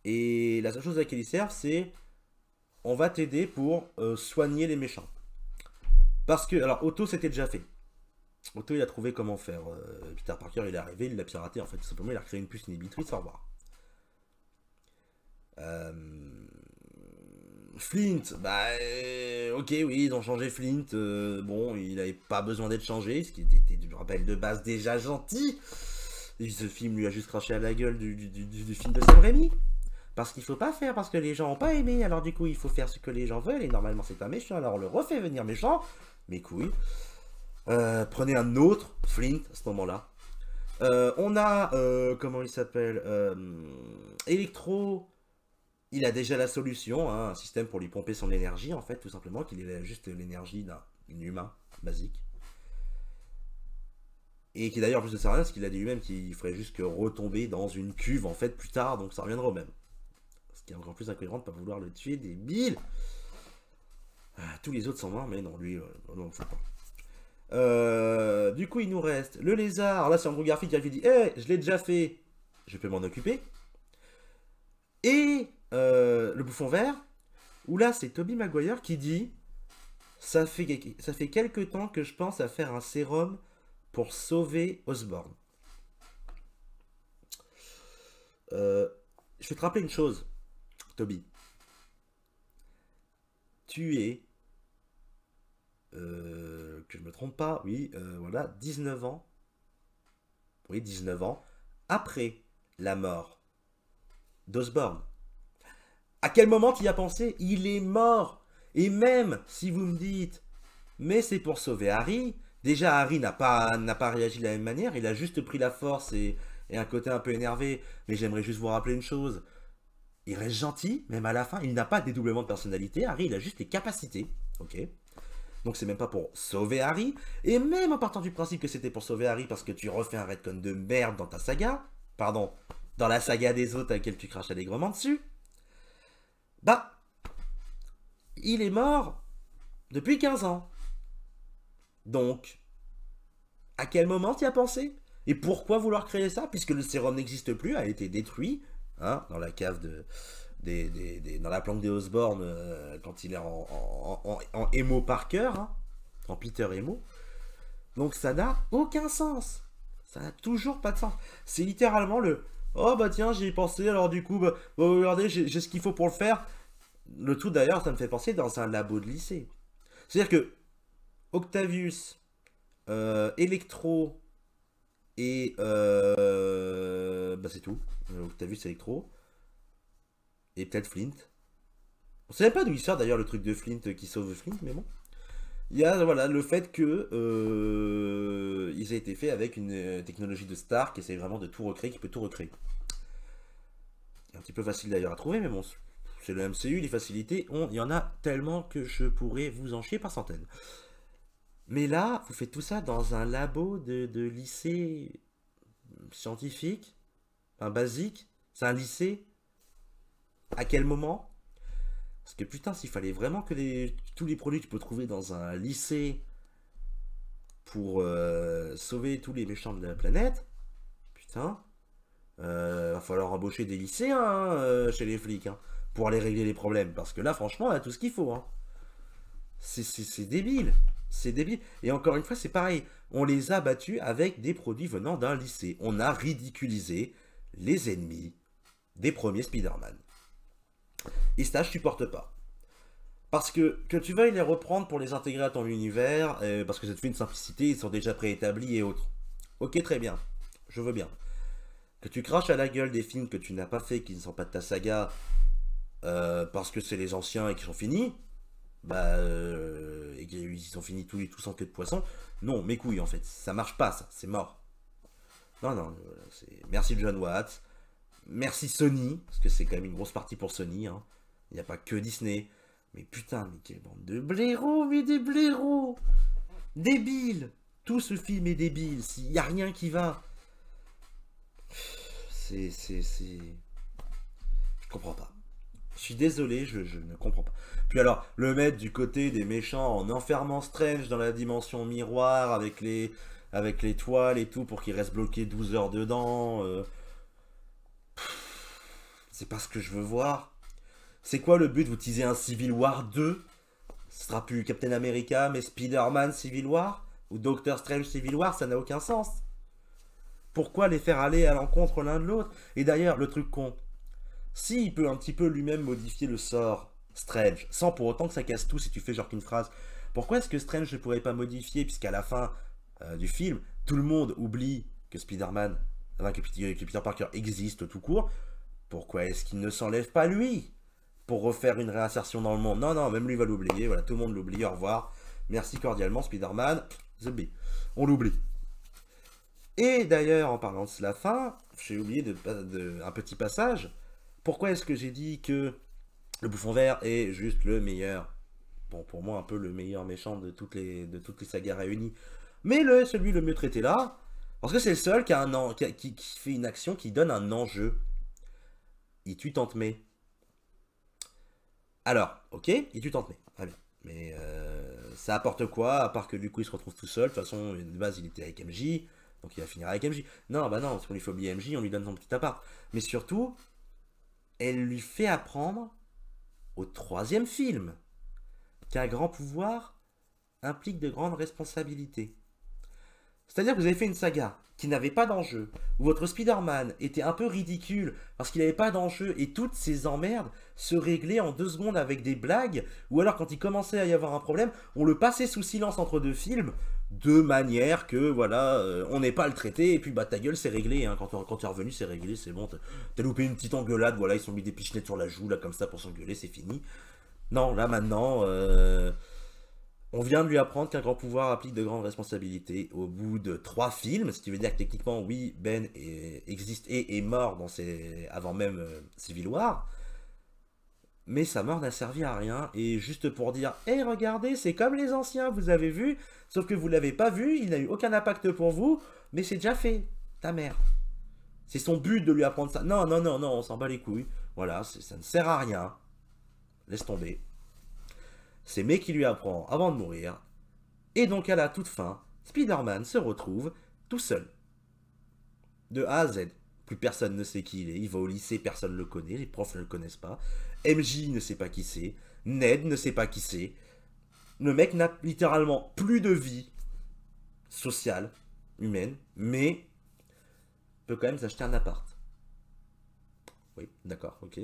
Et la seule chose à laquelle il sert, c'est on va t'aider pour soigner les méchants. Parce que, alors, Otto, c'était déjà fait. Otto, il a trouvé comment faire. Peter Parker, il est arrivé, il l'a piraté, en fait, tout simplement, il a créé une puce inhibitrice, au revoir. Flint, bah, ok, oui, ils ont changé Flint. Bon, il n'avait pas besoin d'être changé, ce qui était, je rappelle, de base déjà gentil. Et ce film lui a juste craché à la gueule du film de Sam Raimi. Parce qu'il faut pas faire, parce que les gens ont pas aimé, alors du coup il faut faire ce que les gens veulent, et normalement c'est un méchant, alors on le refait venir méchant, mes couilles. Prenez un autre Flint à ce moment-là. On a, comment il s'appelle, Electro, il a déjà la solution, hein, un système pour lui pomper son énergie, en fait, tout simplement, qu'il ait juste l'énergie d'un humain basique. Et qui d'ailleurs, plus de ça rien, parce qu'il a dit lui-même qu'il ferait juste que retomber dans une cuve, en fait, plus tard, donc ça reviendra au même. Ce qui est encore plus incohérent de ne pas vouloir le tuer, débile. Tous les autres sont morts, mais non, lui, non, faut pas. Du coup, il nous reste le lézard. Là, c'est Andrew Garfield qui a dit hey, je l'ai déjà fait, je peux m'en occuper. Et le bouffon vert, où là, c'est Tobey Maguire qui dit ça fait quelques temps que je pense à faire un sérum pour sauver Osborn. Je vais te rappeler une chose, Toby. Tu es, que je me trompe pas, oui, voilà, 19 ans. Oui, 19 ans, après la mort d'Osborn. À quel moment tu y as pensé? Il est mort. Et même si vous me dites, mais c'est pour sauver Harry, déjà Harry n'a pas réagi de la même manière, il a juste pris la force et un côté un peu énervé. Mais j'aimerais juste vous rappeler une chose. Il reste gentil, même à la fin, il n'a pas de dédoublement de personnalité. Harry, il a juste les capacités, ok? Donc c'est même pas pour sauver Harry. Et même en partant du principe que c'était pour sauver Harry parce que tu refais un retcon de merde dans ta saga, pardon, dans la saga des autres à laquelle tu craches allègrement dessus, bah, il est mort depuis 15 ans. Donc, à quel moment tu y as pensé? Et pourquoi vouloir créer ça? Puisque le sérum n'existe plus, a été détruit, hein, dans la cave dans la planque des Osborn, quand il est en Emo Parker, hein, en Peter Emo. Donc ça n'a aucun sens. Ça n'a toujours pas de sens. C'est littéralement le oh bah tiens, j'y ai pensé, alors du coup, bah, regardez, j'ai ce qu'il faut pour le faire. Le tout d'ailleurs, ça me fait penser dans un labo de lycée. C'est-à-dire que Octavius, Electro et bah c'est tout. Octavius, Electro et peut-être Flint. On sait pas d'où il sort d'ailleurs le truc de Flint qui sauve Flint, mais bon. Il y a voilà, le fait que ils aient été faits avec une technologie de Stark qui essaie vraiment de tout recréer, qui peut tout recréer. C'est un petit peu facile d'ailleurs à trouver, mais bon, c'est le MCU, les facilités, il y en a tellement que je pourrais vous en chier par centaines. Mais là, vous faites tout ça dans un labo de lycée scientifique, enfin basique, c'est un lycée. À quel moment? Parce que putain, s'il fallait vraiment que tous les produits que tu peux trouver dans un lycée pour sauver tous les méchants de la planète, putain, va falloir embaucher des lycéens hein, chez les flics hein, pour aller régler les problèmes. Parce que là, franchement, on a tout ce qu'il faut. Hein. C'est débile. C'est débile. Et encore une fois, c'est pareil. On les a battus avec des produits venant d'un lycée. On a ridiculisé les ennemis des premiers Spider-Man. Et ça, je supporte pas. Parce que tu veuilles les reprendre pour les intégrer à ton univers, parce que ça te fait une simplicité, ils sont déjà préétablis et autres. Ok, très bien. Je veux bien. Que tu craches à la gueule des films que tu n'as pas fait, qui ne sont pas de ta saga, parce que c'est les anciens et qui sont finis, bah, et qu'ils sont finis tous en queue de poisson. Non, mes couilles en fait. Ça marche pas, ça. C'est mort. Non, non. Merci John Watts. Merci Sony, parce que c'est quand même une grosse partie pour Sony. Hein. Il n'y a pas que Disney. Mais putain, mais quelle bande de blaireaux, mais des blaireaux débiles. Tout ce film est débile. S'il n'y a rien qui va. Je comprends pas. Je suis désolé, je ne comprends pas. Puis alors, le mettre du côté des méchants en enfermant Strange dans la dimension miroir avec les toiles et tout pour qu'il reste bloqué 12 heures dedans, c'est pas ce que je veux voir. C'est quoi le but? Vous teasez un Civil War 2? Ce sera plus Captain America, mais Spider-Man Civil War? Ou Doctor Strange Civil War? Ça n'a aucun sens. Pourquoi les faire aller à l'encontre l'un de l'autre? Et d'ailleurs, le truc con, s'il peut un petit peu lui-même modifier le sort Strange, sans pour autant que ça casse tout si tu fais genre qu'une phrase, pourquoi est-ce que Strange ne pourrait pas modifier, puisqu'à la fin du film, tout le monde oublie que Spider-Man, que Peter Parker existe tout court, pourquoi est-ce qu'il ne s'enlève pas lui pour refaire une réinsertion dans le monde? Non, non, même lui va l'oublier, voilà, tout le monde l'oublie, au revoir, merci cordialement Spider-Man, The Bee. On l'oublie. Et d'ailleurs, en parlant de la fin, j'ai oublié un petit passage. Pourquoi est-ce que j'ai dit que le Bouffon Vert est juste le meilleur? Bon, pour moi, un peu le meilleur méchant de toutes les sagas réunies. Mais celui le mieux traité là, parce que c'est le seul qui fait une action qui donne un enjeu. Il tue Tante May. Alors, ok, il tue Tante May. Très bien. Mais ça apporte quoi, à part que du coup il se retrouve tout seul. De toute façon, de base, il était avec MJ. Donc il va finir avec MJ. Non, bah non, parce qu'on lui fait oublier MJ, on lui donne son petit appart. Mais surtout, elle lui fait apprendre au 3e film qu'un grand pouvoir implique de grandes responsabilités. C'est-à-dire que vous avez fait une saga qui n'avait pas d'enjeu, où votre Spider-Man était un peu ridicule parce qu'il n'avait pas d'enjeu et toutes ces emmerdes se réglaient en 2 secondes avec des blagues, ou alors quand il commençait à y avoir un problème, on le passait sous silence entre 2 films, de manière que, voilà, on n'ait pas à le traiter, et puis bah ta gueule c'est réglé, hein. Quand t'es revenu c'est réglé, c'est bon, t'as loupé une petite engueulade, voilà, ils sont mis des pichenettes sur la joue, là comme ça pour s'engueuler, c'est fini. Non, là maintenant... on vient de lui apprendre qu'un grand pouvoir implique de grandes responsabilités au bout de 3 films, ce qui veut dire que techniquement, oui, Ben existe et est mort avant même Civil War, mais sa mort n'a servi à rien, et juste pour dire « Hey, regardez, c'est comme les anciens, vous avez vu, sauf que vous l'avez pas vu, il n'a eu aucun impact pour vous, mais c'est déjà fait, ta mère. » C'est son but de lui apprendre ça. Non, non, non, non, on s'en bat les couilles, voilà, ça ne sert à rien, laisse tomber. C'est May qui lui apprend avant de mourir. Et donc à la toute fin, Spider-Man se retrouve tout seul. De A à Z. Plus personne ne sait qui il est. Il va au lycée, personne ne le connaît. Les profs ne le connaissent pas. MJ ne sait pas qui c'est. Ned ne sait pas qui c'est. Le mec n'a littéralement plus de vie sociale, humaine, mais peut quand même s'acheter un appart. Oui, d'accord, ok,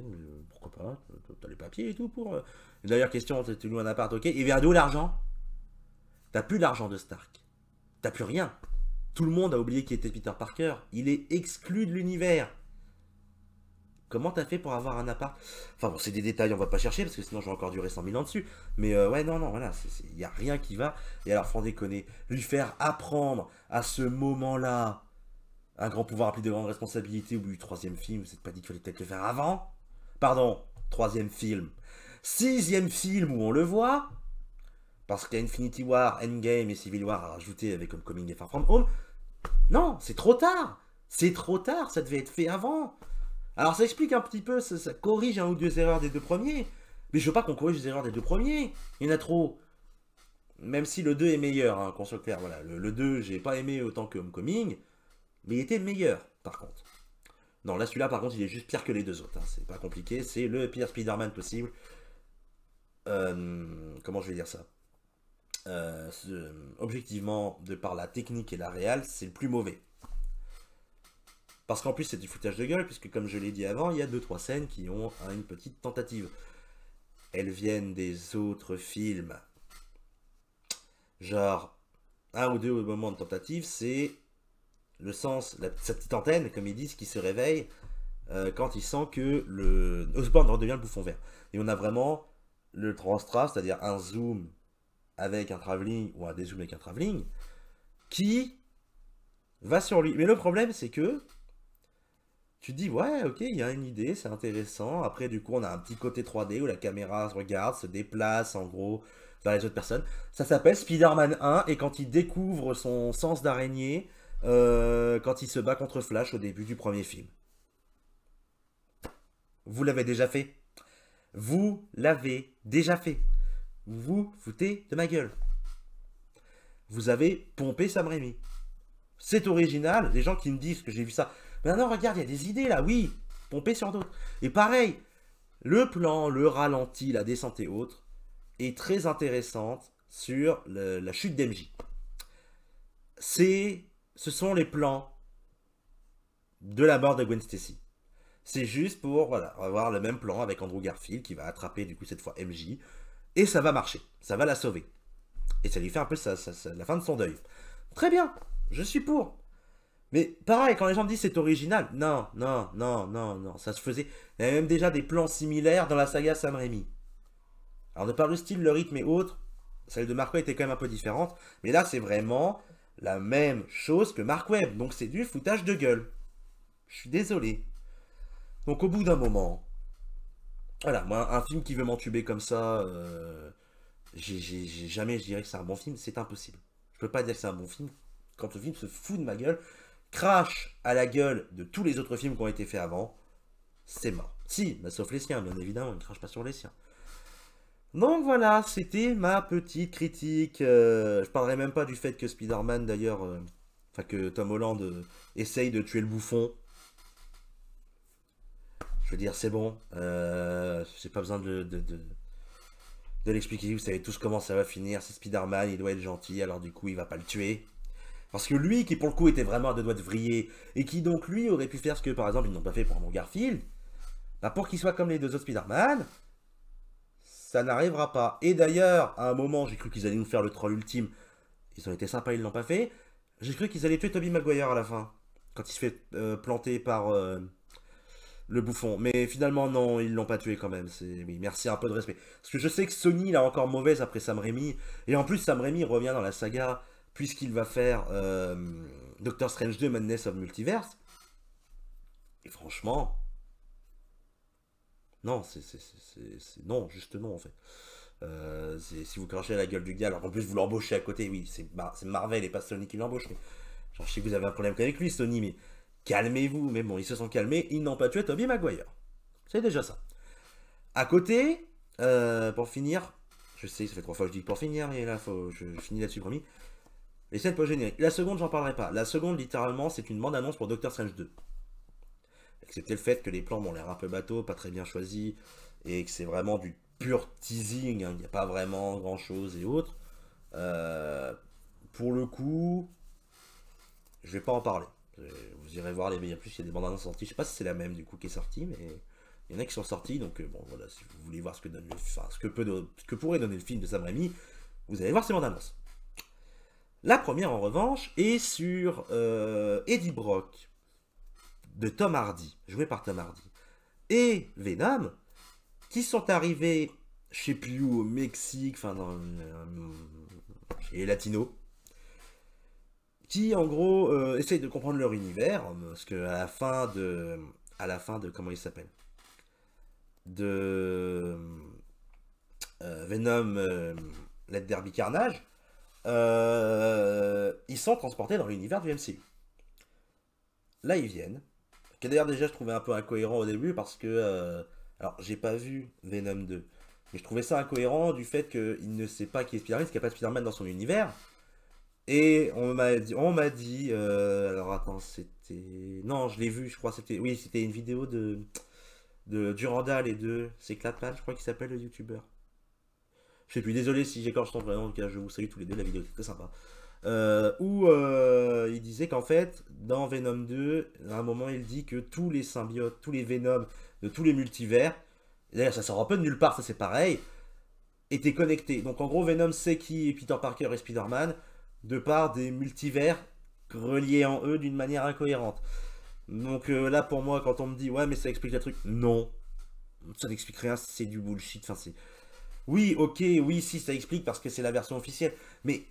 pourquoi pas, t'as les papiers et tout pour... D'ailleurs, question, tu loues un appart, ok, il vient d'où l'argent? T'as plus l'argent de Stark. T'as plus rien. Tout le monde a oublié qu'il était Peter Parker. Il est exclu de l'univers. Comment t'as fait pour avoir un appart? Enfin bon, c'est des détails, on va pas chercher, parce que sinon j'aurais encore duré 100 000 ans dessus. Mais ouais, non, non, voilà, il n'y a rien qui va. Et alors, faut en déconner, lui faire apprendre à ce moment-là... Un grand pouvoir implique de grandes responsabilités au bout du 3e film, vous n'êtes pas dit qu'il fallait peut-être le faire avant? Pardon, 3e film. 6e film où on le voit, parce qu'il y a Infinity War, Endgame et Civil War à rajouter avec Homecoming et Far From Home. Non, c'est trop tard. C'est trop tard, ça devait être fait avant. Alors ça explique un petit peu, ça corrige 1 ou 2 erreurs des 2 premiers. Mais je veux pas qu'on corrige les erreurs des 2 premiers. Il y en a trop. Même si le 2 est meilleur, hein, qu'on soit clair. Voilà, le 2, j'ai pas aimé autant que Homecoming. Mais il était meilleur, par contre. Non, là, celui-là, par contre, il est juste pire que les 2 autres. Hein. C'est pas compliqué, c'est le pire Spider-Man possible. Comment je vais dire ça? Objectivement, de par la technique et la réal, c'est le plus mauvais. Parce qu'en plus, c'est du foutage de gueule, puisque comme je l'ai dit avant, il y a 2-3 scènes qui ont une petite tentative. Elles viennent des autres films. Genre, 1 ou 2 moments de tentative, c'est... le sens, sa petite antenne, comme ils disent, qui se réveille quand il sent que Osborn redevient le Bouffon Vert. Et on a vraiment le transtra, c'est-à-dire un zoom avec un travelling ou un dézoom avec un travelling, qui va sur lui. Mais le problème, c'est que tu te dis, ouais, ok, il y a une idée, c'est intéressant. Après, du coup, on a un petit côté 3D où la caméra se regarde, se déplace, en gros, vers les autres personnes. Ça s'appelle Spider-Man 1, et quand il découvre son sens d'araignée, quand il se bat contre Flash au début du 1er film. Vous l'avez déjà fait. Vous l'avez déjà fait. Vous vous foutez de ma gueule. Vous avez pompé Sam Raimi. C'est original. Les gens qui me disent que j'ai vu ça. Mais non, regarde, il y a des idées là, oui. Pomper sur d'autres. Et pareil, le plan, le ralenti, la descente et autres est très intéressante sur la chute d'MJ. Ce sont les plans de la mort de Gwen Stacy. C'est juste pour, voilà, avoir le même plan avec Andrew Garfield qui va attraper du coup cette fois MJ. Et ça va marcher. Ça va la sauver. Et ça lui fait un peu la fin de son deuil. Très bien, je suis pour. Mais pareil, quand les gens me disent c'est original, non, non, non, non, non, ça se faisait. Il y avait même déjà des plans similaires dans la saga Sam Raimi. Alors de par le style, le rythme et autres, celle de Mark Webb était quand même un peu différente. Mais là, c'est vraiment la même chose que Mark Webb. Donc c'est du foutage de gueule. Je suis désolé. Donc au bout d'un moment, voilà, moi, un film qui veut m'entuber comme ça, jamais je dirais que c'est un bon film, c'est impossible. Je peux pas dire que c'est un bon film quand le film se fout de ma gueule, crache à la gueule de tous les autres films qui ont été faits avant, c'est mort. Si, bah, sauf les siens, bien évidemment, il ne crache pas sur les siens. Donc voilà, c'était ma petite critique. Je parlerai même pas du fait que Spider-Man d'ailleurs, enfin que Tom Holland essaye de tuer le bouffon. Je veux dire, c'est bon. J'ai pas besoin de l'expliquer. Vous savez tous comment ça va finir. C'est Spider-Man, il doit être gentil, alors du coup, il va pas le tuer. Parce que lui, qui pour le coup était vraiment à deux doigts de vriller, et qui donc lui aurait pu faire ce que par exemple ils n'ont pas fait pour Andrew Garfield, bah pour qu'il soit comme les deux autres Spider-Man, ça n'arrivera pas. Et d'ailleurs, à un moment, j'ai cru qu'ils allaient nous faire le troll ultime. Ils ont été sympas, ils l'ont pas fait. J'ai cru qu'ils allaient tuer Tobey Maguire à la fin, quand il se fait planter par le bouffon. Mais finalement, non, ils l'ont pas tué quand même. Oui, merci, un peu de respect. Parce que je sais que Sony l'a encore mauvaise après Sam Raimi. Et en plus, Sam Raimi revient dans la saga, puisqu'il va faire Doctor Strange 2 Madness of Multiverse. Et franchement, non, non, juste non en fait. Si vous crachez à la gueule du gars, alors qu'en plus vous l'embauchez à côté, oui, c'est Marvel et pas Sony qui l'embauche. Mais genre, je sais que vous avez un problème avec lui, Sony, mais calmez-vous. Mais bon, ils se sont calmés, ils n'ont pas tué Tobey Maguire. C'est déjà ça. À côté, pour finir, je sais, ça fait 3 fois que je dis pour finir, mais là, je finis là-dessus, promis. Les scènes post-génériques. La seconde, j'en parlerai pas. La seconde, littéralement, c'est une bande-annonce pour Doctor Strange 2. Excepté le fait que les plans m'ont l'air un peu bateau, pas très bien choisis, et que c'est vraiment du pur teasing, hein, il n'y a pas vraiment grand-chose et autres. Pour le coup, je vais pas en parler. Vous irez voir les meilleurs plus, il y a des bandes annonces sorties. Je sais pas si c'est la même du coup qui est sortie, mais il y en a qui sont sortis. Donc bon, voilà, si vous voulez voir ce que donne ce que pourrait donner le film de Sam Raimi, vous allez voir ces bandes annonces. La première, en revanche, est sur Eddie Brock de Tom Hardy, joué par Tom Hardy, et Venom, qui sont arrivés, je sais plus où, au Mexique, enfin chez les Latinos, qui en gros essayent de comprendre leur univers, parce que à la fin de comment il s'appelle, de Venom, Let There Be Carnage, ils sont transportés dans l'univers du MCU. Là, ils viennent. Que d'ailleurs, déjà, je trouvais un peu incohérent au début parce que. Alors, j'ai pas vu Venom 2. Mais je trouvais ça incohérent du fait qu'il ne sait pas qui est Spider-Man, parce qu'il n'y a pas de Spider-Man dans son univers. Et on m'a dit. Alors, attends, c'était. Non, je l'ai vu, je crois. Oui, c'était une vidéo de Durandal et de. C'est Clatman, je crois qu'il s'appelle le youtubeur. Je sais plus, désolé si j'écorche ton prénom, en tout cas, je vous salue tous les deux, la vidéo était très sympa. Où il disait qu'en fait, dans Venom 2, à un moment, il dit que tous les symbiotes, tous les Venom de tous les multivers, d'ailleurs, ça sort un peu de nulle part, ça c'est pareil, étaient connectés. Donc en gros, Venom sait qui est Peter Parker et Spider-Man, de par des multivers reliés en eux d'une manière incohérente. Donc là, pour moi, quand on me dit, ouais, mais ça explique le truc, non, ça n'explique rien, c'est du bullshit, enfin c'est... Oui, ok, oui, si, ça explique parce que c'est la version officielle, mais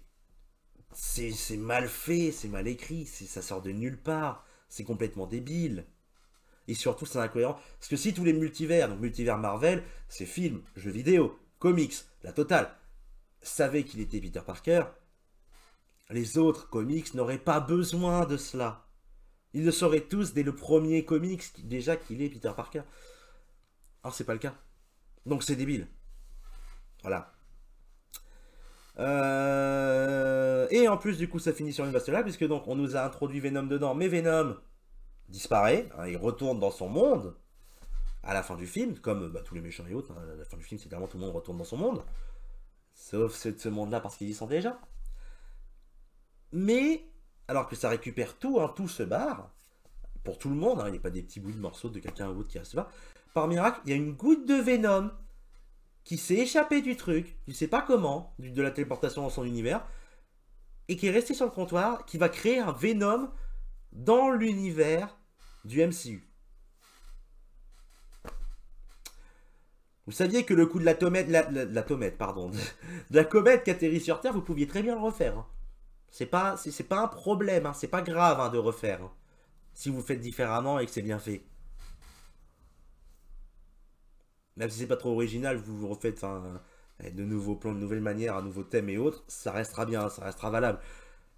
c'est mal fait, c'est mal écrit, ça sort de nulle part, c'est complètement débile. Et surtout, c'est incohérent. Parce que si tous les multivers, donc multivers Marvel, c'est films, jeux vidéo, comics, la totale, savaient qu'il était Peter Parker, les autres comics n'auraient pas besoin de cela. Ils le sauraient tous dès le premier comics déjà qu'il est Peter Parker. Alors c'est pas le cas. Donc c'est débile. Voilà. Et en plus, du coup, ça finit sur une vaste là, puisque donc on nous a introduit Venom dedans, mais Venom disparaît, hein, il retourne dans son monde à la fin du film, comme tous les méchants et autres. Hein, à la fin du film, c'est clairement tout le monde retourne dans son monde, sauf ce monde-là parce qu'ils y sont déjà. Mais alors que ça récupère tout, hein, tout se barre pour tout le monde. Hein, il n'y a pas des petits bouts de morceaux de quelqu'un ou autre qui reste là. Par miracle, il y a une goutte de Venom qui s'est échappée du truc, je sais pas comment, de la téléportation dans son univers, et qui est resté sur le comptoir, qui va créer un Venom dans l'univers du MCU. Vous saviez que le coup de la comète, pardon, de la comète qui atterrit sur Terre, vous pouviez très bien le refaire. Hein. C'est pas un problème, hein, c'est pas grave hein, de refaire. Hein, si vous faites différemment et que c'est bien fait. Même si c'est pas trop original, vous refaites de nouveaux plans, de nouvelles manières, un nouveau thème et autres, ça restera bien, ça restera valable.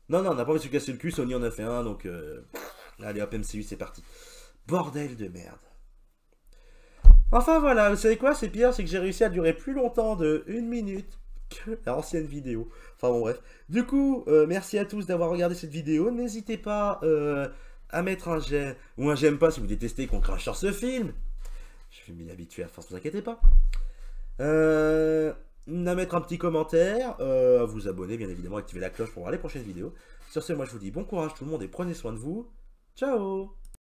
Non, non, on n'a pas envie de se casser le cul, Sony en a fait un, donc allez hop, MCU, c'est parti. Bordel de merde. Enfin voilà, vous savez quoi, c'est pire, c'est que j'ai réussi à durer plus longtemps de 1 minute que l'ancienne vidéo. Enfin bon bref. Du coup, merci à tous d'avoir regardé cette vidéo. N'hésitez pas à mettre un j'aime ou un j'aime pas si vous détestez qu'on crache sur ce film. Je vais m'y habituer à force, ne vous inquiétez pas. À mettre un petit commentaire, à vous abonner bien évidemment, activer la cloche pour voir les prochaines vidéos. Sur ce, moi je vous dis bon courage tout le monde et prenez soin de vous. Ciao!